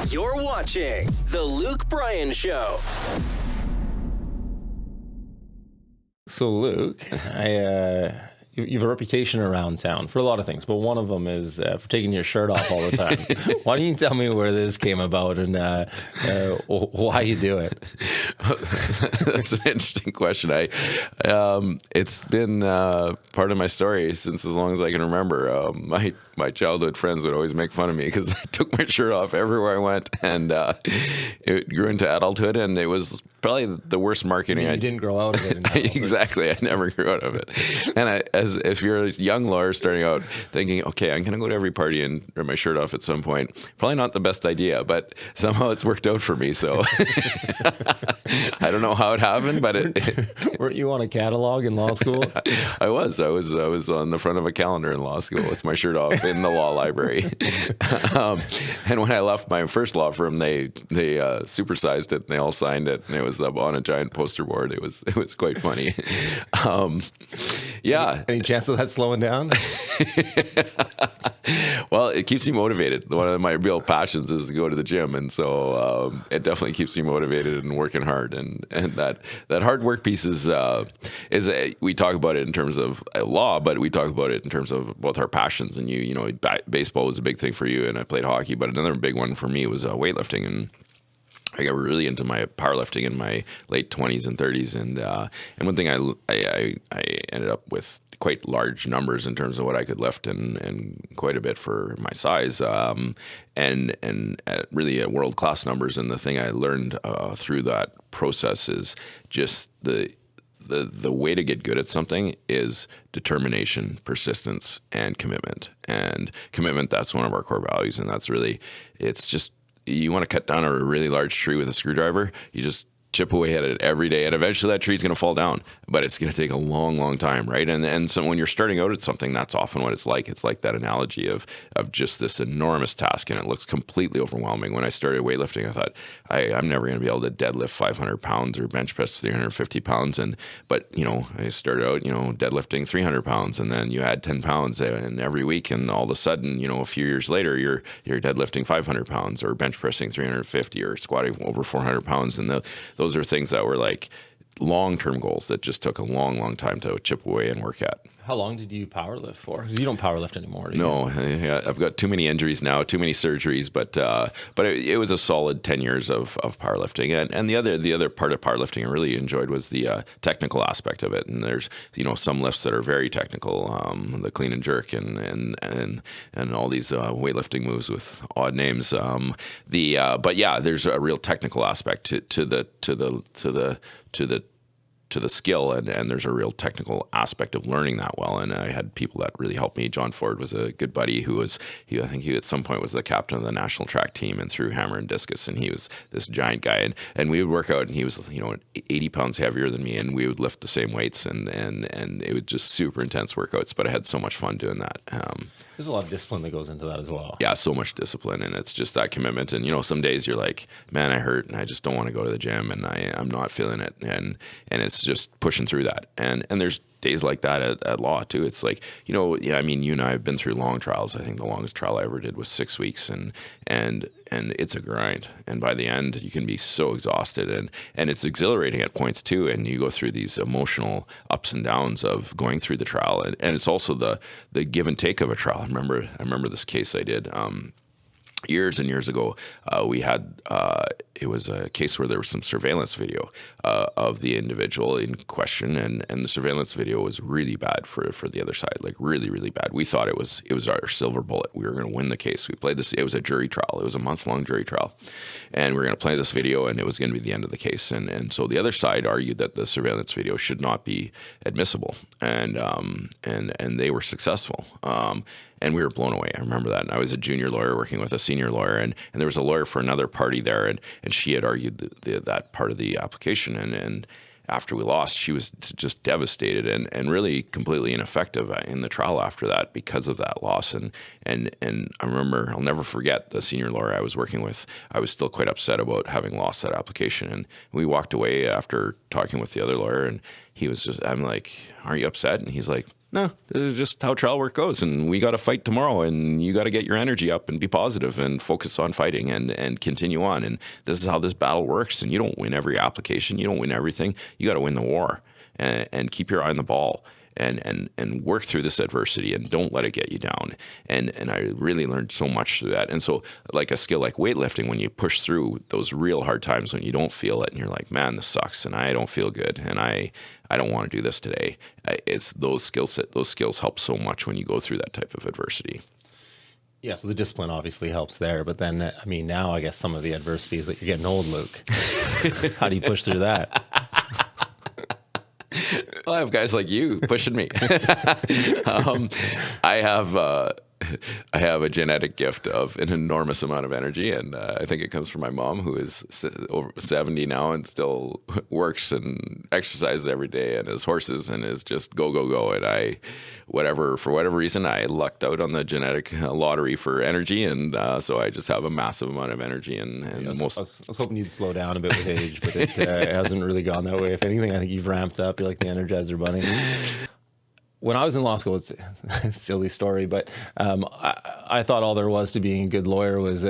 You're watching The Luke Bryan Show. So, Luke, you have a reputation around town for a lot of things, but one of them is for taking your shirt off all the time. Why don't you tell me where this came about and why you do it? That's an interesting question. It's been part of my story since as long as I can remember. My childhood friends would always make fun of me because I took my shirt off everywhere I went, and it grew into adulthood, and it was probably the worst marketing. You didn't grow out of it. Exactly. I never grew out of it. And if you're a young lawyer starting out thinking, okay, I'm going to go to every party and wear my shirt off at some point, probably not the best idea, but somehow it's worked out for me. So I don't know how it happened, but weren't you on a catalog in law school? I was on the front of a calendar in law school with my shirt off in the law library. And when I left my first law firm, they supersized it and they all signed it, and it was up on a giant poster board. It was quite funny. Yeah. Any chance of that slowing down? Well, it keeps me motivated. One of my real passions is to go to the gym, and so it definitely keeps me motivated and working hard. And that hard work piece is we talk about it in terms of law, but we talk about it in terms of both our passions. And you know, baseball was a big thing for you, and I played hockey, but another big one for me was weightlifting. And I got really into my powerlifting in my late 20s and 30s, and one thing I ended up with quite large numbers in terms of what I could lift, and quite a bit for my size, and really world class numbers. And the thing I learned through that process is just the way to get good at something is determination, persistence, and commitment. And commitment, that's one of our core values, and that's really, it's just, you want to cut down a really large tree with a screwdriver, you just chip away at it every day, and eventually that tree's going to fall down, but it's going to take a long, long time, right? And so when you're starting out at something, that's often what it's like. It's like that analogy of just this enormous task, and it looks completely overwhelming. When I started weightlifting, I thought, I'm never going to be able to deadlift 500 pounds or bench press 350 pounds. But you know, I started out, deadlifting 300 pounds, and then you add 10 pounds and every week, and all of a sudden, a few years later, you're deadlifting 500 pounds or bench pressing 350 or squatting over 400 pounds. And those are things that were like long-term goals that just took a long, long time to chip away and work at. How long did you powerlift for? Because you don't powerlift anymore, do you? No, I've got too many injuries now, too many surgeries, but it was a solid 10 years of powerlifting. And the other part of powerlifting I really enjoyed was the technical aspect of it. And there's some lifts that are very technical, the clean and jerk and all these weightlifting moves with odd names. But yeah, there's a real technical aspect to the skill, and there's a real technical aspect of learning that well. And I had people that really helped me. John Ford was a good buddy I think he at some point was the captain of the national track team and threw hammer and discus, and he was this giant guy, and we would work out, and he was 80 pounds heavier than me, and we would lift the same weights, and it was just super intense workouts, but I had so much fun doing that. There's a lot of discipline that goes into that as well. Yeah, so much discipline, and it's just that commitment. And some days you're like, man, I hurt, and I just don't want to go to the gym, and I'm not feeling it, and it's just pushing through that. And there's days like that at law too. It's like, you and I have been through long trials. I think the longest trial I ever did was 6 weeks, and it's a grind. And by the end, you can be so exhausted, and it's exhilarating at points too. And you go through these emotional ups and downs of going through the trial, and it's also the give and take of a trial. I remember this case I did years and years ago. We had it was a case where there was some surveillance video of the individual in question, and the surveillance video was really bad for the other side, like really, really bad. We thought it was our silver bullet. We were going to win the case. We played this. It was a jury trial. It was a month-long jury trial, and we were going to play this video, and it was going to be the end of the case. And so the other side argued that the surveillance video should not be admissible, and they were successful. And we were blown away. I remember that. And I was a junior lawyer working with a senior lawyer, and there was a lawyer for another party there, and she had argued that part of the application. And after we lost, she was just devastated and really completely ineffective in the trial after that because of that loss. And I remember, I'll never forget the senior lawyer I was working with. I was still quite upset about having lost that application. And we walked away after talking with the other lawyer, and he was just, I'm like, "Are you upset?" And he's like, no, this is just how trial work goes. And we got to fight tomorrow, and you got to get your energy up and be positive and focus on fighting and continue on. And this is how this battle works. And you don't win every application. You don't win everything. You got to win the war and keep your eye on the ball. And work through this adversity and don't let it get you down. And I really learned so much through that. And so like a skill like weightlifting, when you push through those real hard times when you don't feel it and you're like, man, this sucks and I don't feel good and I don't want to do this today. It's those skills help so much when you go through that type of adversity. Yeah, so the discipline obviously helps there. But then, I mean, now I guess some of the adversity is that you're getting old, Luke. How do you push through that? Well, I have guys like you pushing me. I have a genetic gift of an enormous amount of energy, and I think it comes from my mom, who is over 70 now and still works and exercises every day and has horses and is just go, go, go. And for whatever reason, I lucked out on the genetic lottery for energy, and so I just have a massive amount of energy. And I was hoping you'd slow down a bit with age, but it hasn't really gone that way. If anything, I think you've ramped up. You're like the Energizer Bunny. When I was in law school, it's a silly story, but I thought all there was to being a good lawyer was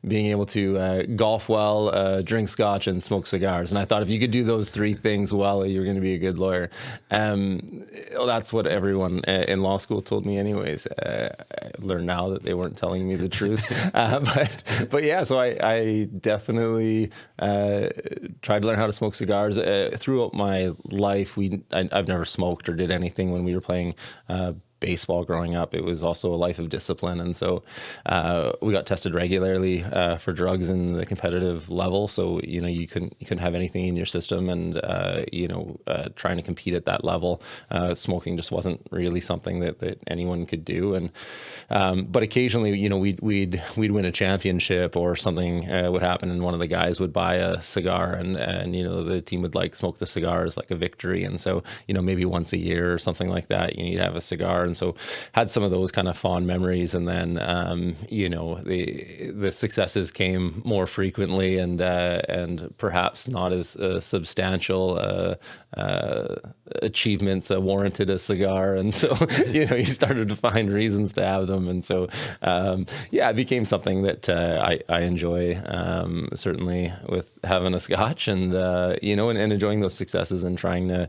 being able to golf well, drink scotch, and smoke cigars. And I thought if you could do those three things well, you're going to be a good lawyer. That's what everyone in law school told me anyways. I learned now that they weren't telling me the truth. But yeah, so I definitely tried to learn how to smoke cigars. Throughout my life, I've never smoked or did anything when we were playing baseball growing up. It was also a life of discipline, and so we got tested regularly for drugs in the competitive level. So you couldn't have anything in your system, and trying to compete at that level, smoking just wasn't really something that anyone could do. And but occasionally, we'd win a championship or something would happen, and one of the guys would buy a cigar, and the team would smoke the cigar as like a victory. And so maybe once a year or something like that, you'd have a cigar. And so had some of those kind of fond memories. And then, the successes came more frequently and perhaps not as substantial achievements warranted a cigar. And so, you started to find reasons to have them. And so, it became something that I enjoy, certainly with having a scotch and enjoying those successes and trying to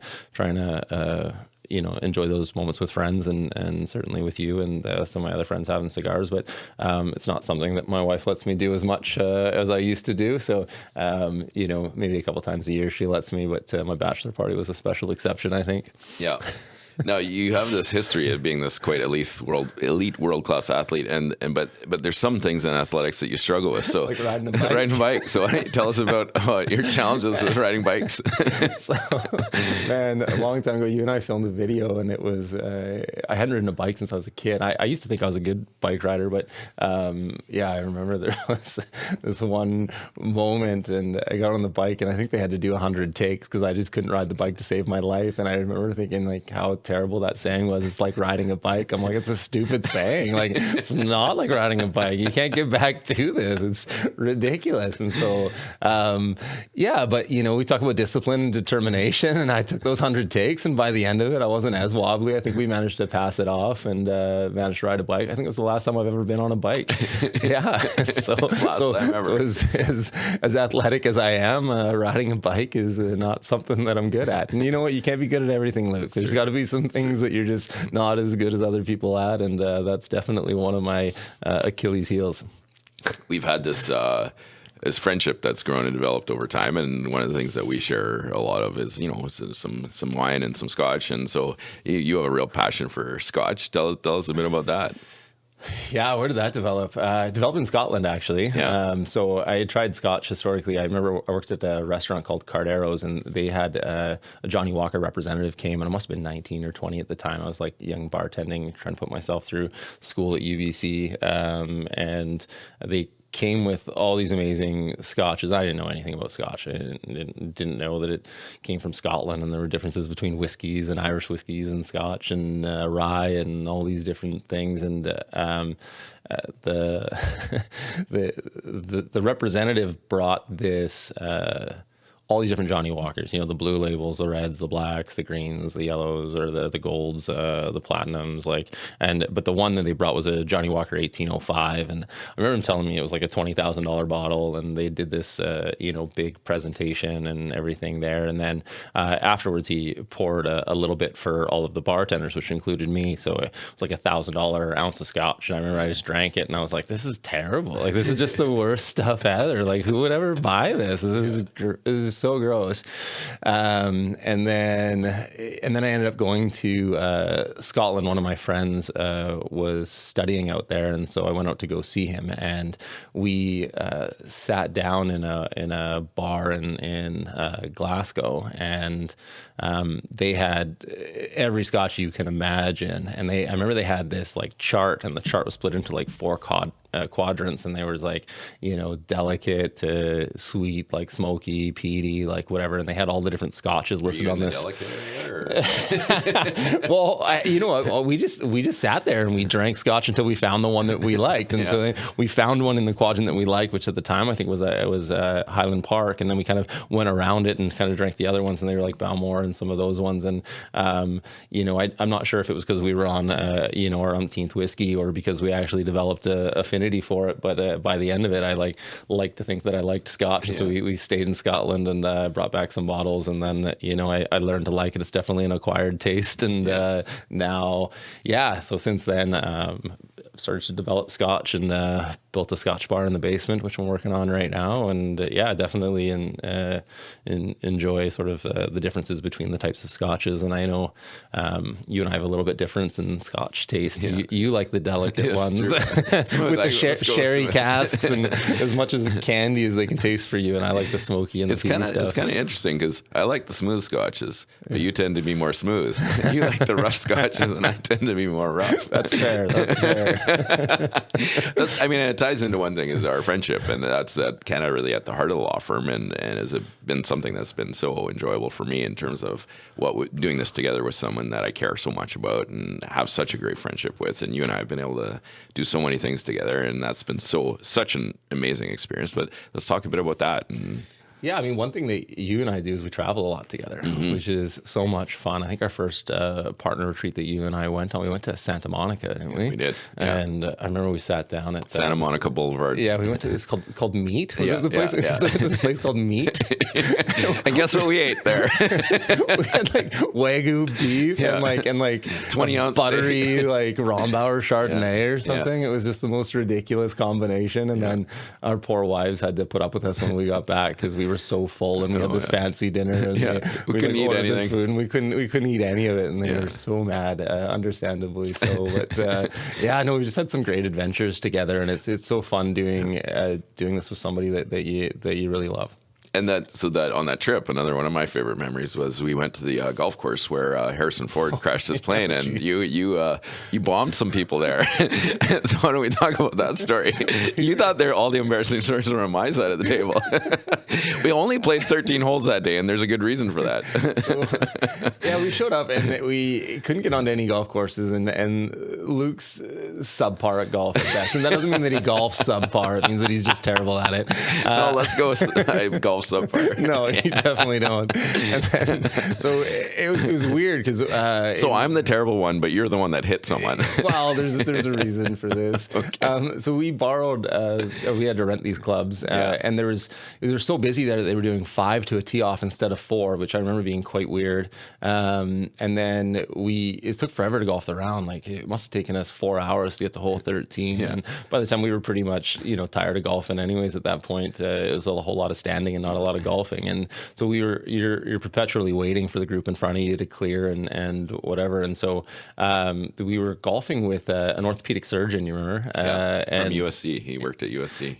enjoy those moments with friends and certainly with you and some of my other friends having cigars. But it's not something that my wife lets me do as much as I used to do. So, maybe a couple times a year she lets me, but my bachelor party was a special exception, I think. Yeah. Now you have this history of being this quite elite world-class athlete, but there's some things in athletics that you struggle with. So like riding a bike. Riding a bike. So why don't you tell us about your challenges with riding bikes? So, man, a long time ago, you and I filmed a video, and it was I hadn't ridden a bike since I was a kid. I used to think I was a good bike rider, but I remember there was this one moment, and I got on the bike, and I think they had to do 100 takes because I just couldn't ride the bike to save my life. And I remember thinking how terrible that saying was. It's like riding a bike. I'm like, it's a stupid saying. Like, it's not like riding a bike. You can't get back to this. It's ridiculous. And so, but we talk about discipline and determination, and I took those 100 takes, and by the end of it, I wasn't as wobbly. I think we managed to pass it off and managed to ride a bike. I think it was the last time I've ever been on a bike. Yeah. So as athletic as I am, riding a bike is not something that I'm good at. And you know what? You can't be good at everything, Luke. There's got to be some things that you're just not as good as other people at, and that's definitely one of my Achilles heels. We've had this friendship that's grown and developed over time, and one of the things that we share a lot of is some wine and some scotch, and so you have a real passion for scotch. Tell us a bit about that. Yeah, where did that develop? Developed in Scotland, actually. Yeah. So I had tried scotch historically. I remember I worked at a restaurant called Cardero's, and they had a Johnny Walker representative came, and I must have been 19 or 20 at the time. I was like young bartending, trying to put myself through school at UBC, and they came with all these amazing scotches. I didn't know anything about scotch. I didn't know that it came from Scotland, and there were differences between whiskeys and Irish whiskeys and scotch and rye and all these different things. And the representative brought this all these different Johnny Walkers, the blue labels, the reds, the blacks, the greens, the yellows, or the golds, the platinums, but the one that they brought was a Johnny Walker 1805. And I remember him telling me it was like a $20,000 bottle, and they did this, big presentation and everything there. And then afterwards, he poured a little bit for all of the bartenders, which included me. So it was like $1,000 ounce of scotch. And I remember I just drank it, and I was like, this is terrible. Like, this is just the worst stuff ever. Like, who would ever buy this? This is so gross. And then I ended up going to Scotland. One of my friends was studying out there, and so I went out to go see him. And we sat down in a bar in Glasgow, and they had every scotch you can imagine. And I remember they had this like chart, and the chart was split into like four quadrants, and there was like, delicate to sweet, like smoky, peaty, like whatever. And they had all the different scotches listed on this. Well, we just sat there and we drank scotch until we found the one that we liked. And so we found one in the quadrant that we liked, which at the time I think was Highland Park. And then we kind of went around it and kind of drank the other ones, and they were like Balmore and some of those ones. And I'm not sure if it was because we were on our umpteenth whiskey, or because we actually developed a affinity for it. But by the end of it, I like to think that I liked scotch. And so we stayed in Scotland and brought back some bottles. And then, I learned to like it. It's definitely an acquired taste. And now, so since then, started to develop scotch and built a scotch bar in the basement, which I'm working on right now. And definitely enjoy sort of the differences between the types of scotches. And I know you and I have a little bit difference in scotch taste. You like the delicate ones with the sherry casks and as much as candy as they can taste for you. And I like the smoky and the peaty stuff. It's kind of interesting because I like the smooth scotches, but you tend to be more smooth. You like the rough scotches, and I tend to be more rough. That's fair. It ties into one thing is our friendship, and that's kind of really at the heart of the law firm, and has been something that's been so enjoyable for me in terms of doing this together with someone that I care so much about and have such a great friendship with. And you and I have been able to do so many things together, and that's been such an amazing experience. But let's talk a bit about that. Yeah, one thing that you and I do is we travel a lot together, which is so much fun. I think our first partner retreat that you and I went on, we went to Santa Monica, didn't we? We did. And I remember we sat down at Santa Monica Boulevard. Yeah, we went to, it's called Meat. Was it the place? This place called Meat. And guess what we ate there? We had like Wagyu beef and like 20 ounce buttery like Rombauer Chardonnay or something. It was just the most ridiculous combination. And then our poor wives had to put up with us when we got back because we were so full, and we had this fancy dinner, and we couldn't eat anything. Food, and we couldn't eat any of it, and they were so mad, understandably so. But we just had some great adventures together, and it's so fun doing this with somebody that you really love. And that on that trip, another one of my favorite memories was we went to the golf course where Harrison Ford crashed his plane, and you bombed some people there. So why don't we talk about that story? You thought all the embarrassing stories were on my side of the table. We only played 13 holes that day, and there's a good reason for that. We showed up and we couldn't get onto any golf courses, and Luke's subpar at golf at best. And that doesn't mean that he golfs subpar. It means that he's just terrible at it. No, let's go golf subpar. No, you definitely don't. And then, so it was weird because so I'm the terrible one, but you're the one that hit someone. Well, there's a reason for this. Okay. So we borrowed. We had to rent these clubs, and they were so busy there that they were doing 5 to a tee off instead of 4, which I remember being quite weird. And then it took forever to golf the round. Like it must have taken us 4 hours to get to hole 13. And by the time we were pretty much tired of golfing anyways at that point, it was a whole lot of standing and not a lot of golfing. And so you're perpetually waiting for the group in front of you to clear and whatever. And so we were golfing with an orthopedic surgeon, you remember? From USC. He worked at USC.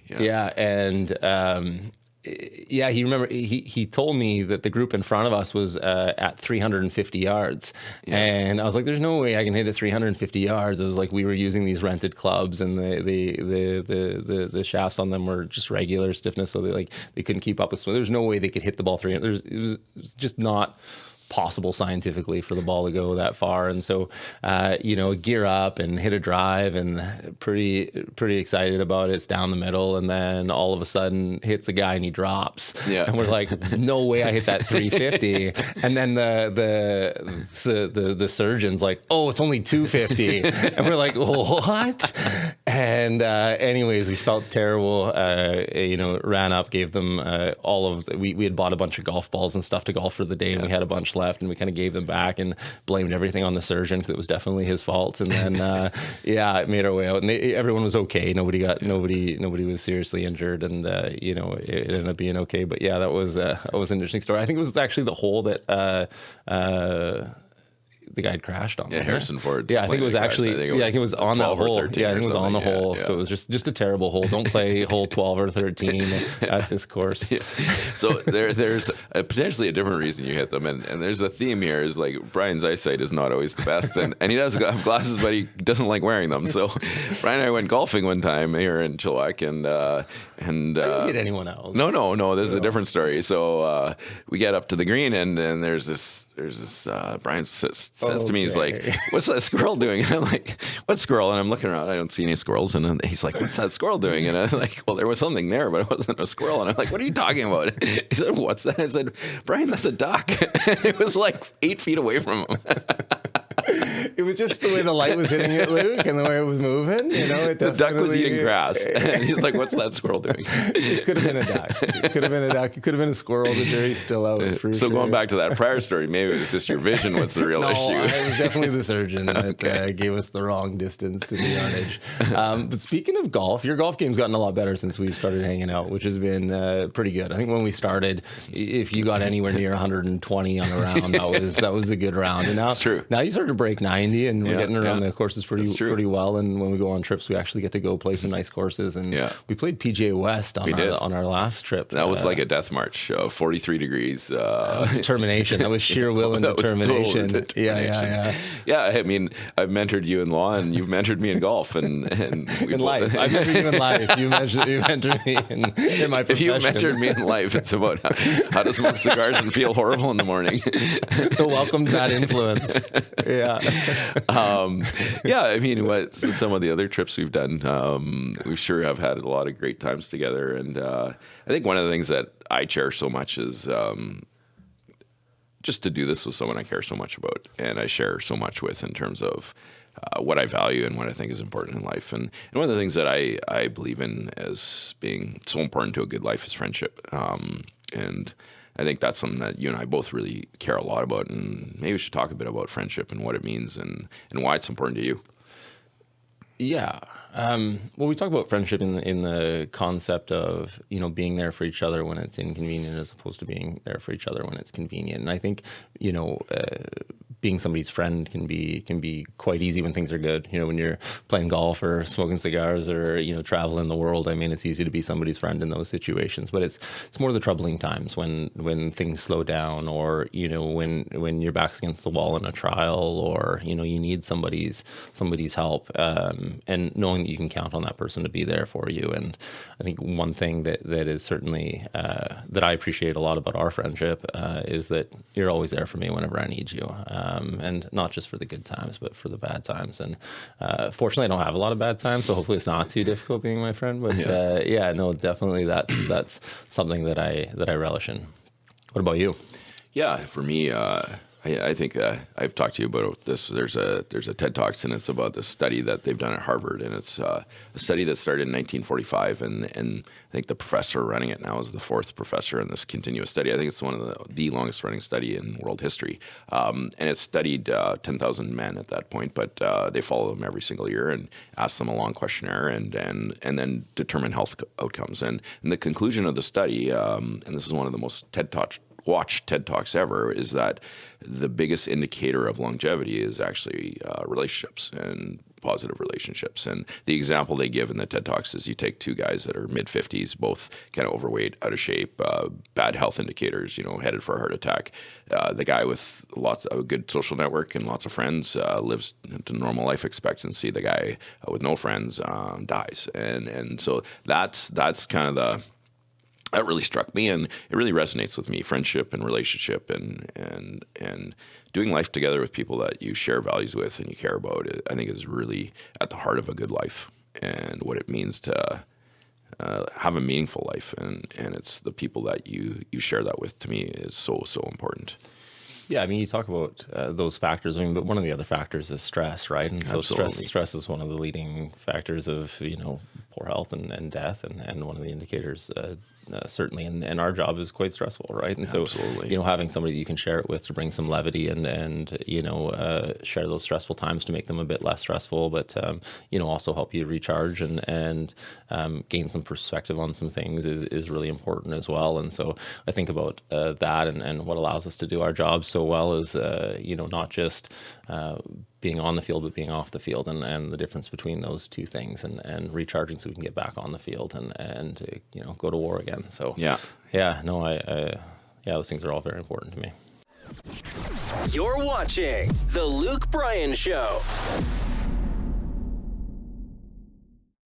He told me that the group in front of us was at 350 yards. And I was like, there's no way I can hit it 350 yards. It was like we were using these rented clubs, and the shafts on them were just regular stiffness, so they couldn't keep up with swing. There's no way they could hit the ball 300. It was just not possible scientifically for the ball to go that far. And so, gear up and hit a drive, and pretty excited about it. It's down the middle, and then all of a sudden hits a guy and he drops. Yeah. And we're like, no way I hit that 350. And then the surgeon's like, oh, it's only 250. And we're like, what? And anyways, we felt terrible. Ran up, gave them we had bought a bunch of golf balls and stuff to golf for the day, and we had a bunch left, and we kind of gave them back and blamed everything on the surgeon because it was definitely his fault. And then made our way out, and everyone was okay. Nobody was seriously injured, and it ended up being okay. But yeah, that was an interesting story. I think it was actually the hole that the guy had crashed on. Yeah, Harrison Ford. Yeah, I think it was actually. I think it was on that hole. Yeah, I think it was on the hole. Yeah. So it was just a terrible hole. Don't play hole 12 or 13 at this course. Yeah. So there's potentially a different reason you hit them, and there's a theme here. Is like Brian's eyesight is not always the best, and he does have glasses, but he doesn't like wearing them. So Brian and I went golfing one time here in Chilliwack, and I didn't hit anyone else. No. This is a different story. So we get up to the green, and there's this Brian says to me, he's like, what's that squirrel doing? And I'm like, what squirrel? And I'm looking around, I don't see any squirrels. And he's like, what's that squirrel doing? And I'm like, well, there was something there, but it wasn't a squirrel. And I'm like, what are you talking about? He said, what's that? I said, Brian, that's a duck. And it was like 8 feet away from him. It was just the way the light was hitting it, Luke, and the way it was moving. The duck was eating grass, and he's like, "What's that squirrel doing?" It could have been a duck. It could have been a duck. It could have been a squirrel. The jury's still out. For so going back to that prior story, maybe it was just your vision was the real issue. No, it was definitely the surgeon that gave us the wrong distance to the yardage. But speaking of golf, your golf game's gotten a lot better since we've started hanging out, which has been pretty good. I think when we started, if you got anywhere near 120 on a round, that was a good round. And now, it's true. Now you started to break 90, and we're getting around the courses pretty well. And when we go on trips, we actually get to go play some nice courses. And we played PGA West on our last trip. That was like a death march, 43 degrees. Determination. That was sheer will and determination. Yeah. I mean, I've mentored you in law, and you've mentored me in golf, and in life. I've mentored you in life. You mentored me in my profession. If you mentored me in life, it's about how to smoke cigars and feel horrible in the morning. To welcome that influence. Yeah. I mean, some of the other trips we've done, we sure have had a lot of great times together. And I think one of the things that I cherish so much is just to do this with someone I care so much about and I share so much with in terms of what I value and what I think is important in life. And one of the things that I believe in as being so important to a good life is friendship. And I think that's something that you and I both really care a lot about, and maybe we should talk a bit about friendship and what it means and why it's important to you. Yeah. Well, we talk about friendship in the concept of, being there for each other when it's inconvenient as opposed to being there for each other when it's convenient. And I think, being somebody's friend can be quite easy when things are good. When you're playing golf or smoking cigars or, traveling the world, I mean, it's easy to be somebody's friend in those situations. But it's more the troubling times when things slow down or, when your back's against the wall in a trial or, you need somebody's help. And knowing that you can count on that person to be there for you. And I think one thing that is certainly that I appreciate a lot about our friendship is that you're always there for me whenever I need you. And not just for the good times, but for the bad times. And fortunately, I don't have a lot of bad times, so hopefully it's not too difficult being my friend. But definitely that's something that I relish in. What about you? Yeah, for me, I think I've talked to you about this. There's a TED Talks, and it's about this study that they've done at Harvard, and it's a study that started in 1945, and I think the professor running it now is the fourth professor in this continuous study. I think it's one of the longest running study in world history, and it studied 10,000 men at that point, but they follow them every single year and ask them a long questionnaire and then determine health outcomes. And the conclusion of the study, and this is one of the most watched TED Talks ever, is that the biggest indicator of longevity is actually relationships and positive relationships. And the example they give in the TED Talks is you take two guys that are mid-50s, both kind of overweight, out of shape, bad health indicators, headed for a heart attack. The guy with a good social network and lots of friends lives to normal life expectancy. The guy with no friends dies. And so that's kind of that really struck me, and it really resonates with me. Friendship and relationship and doing life together with people that you share values with and you care about, I think is really at the heart of a good life and what it means to have a meaningful life. And it's the people that you share that with, to me, is so important. Yeah, I mean, you talk about those factors. I mean, but one of the other factors is stress, right? And so stress is one of the leading factors of, poor health and death, and one of the indicators certainly. And our job is quite stressful, right? And so, having somebody that you can share it with to bring some levity and share those stressful times to make them a bit less stressful, but also help you recharge and gain some perspective on some things is really important as well. And so I think about that and what allows us to do our job so well is not just being on the field, but being off the field, and the difference between those two things, and recharging so we can get back on the field and go to war again. So those things are all very important to me. You're watching The Luke Bryan Show.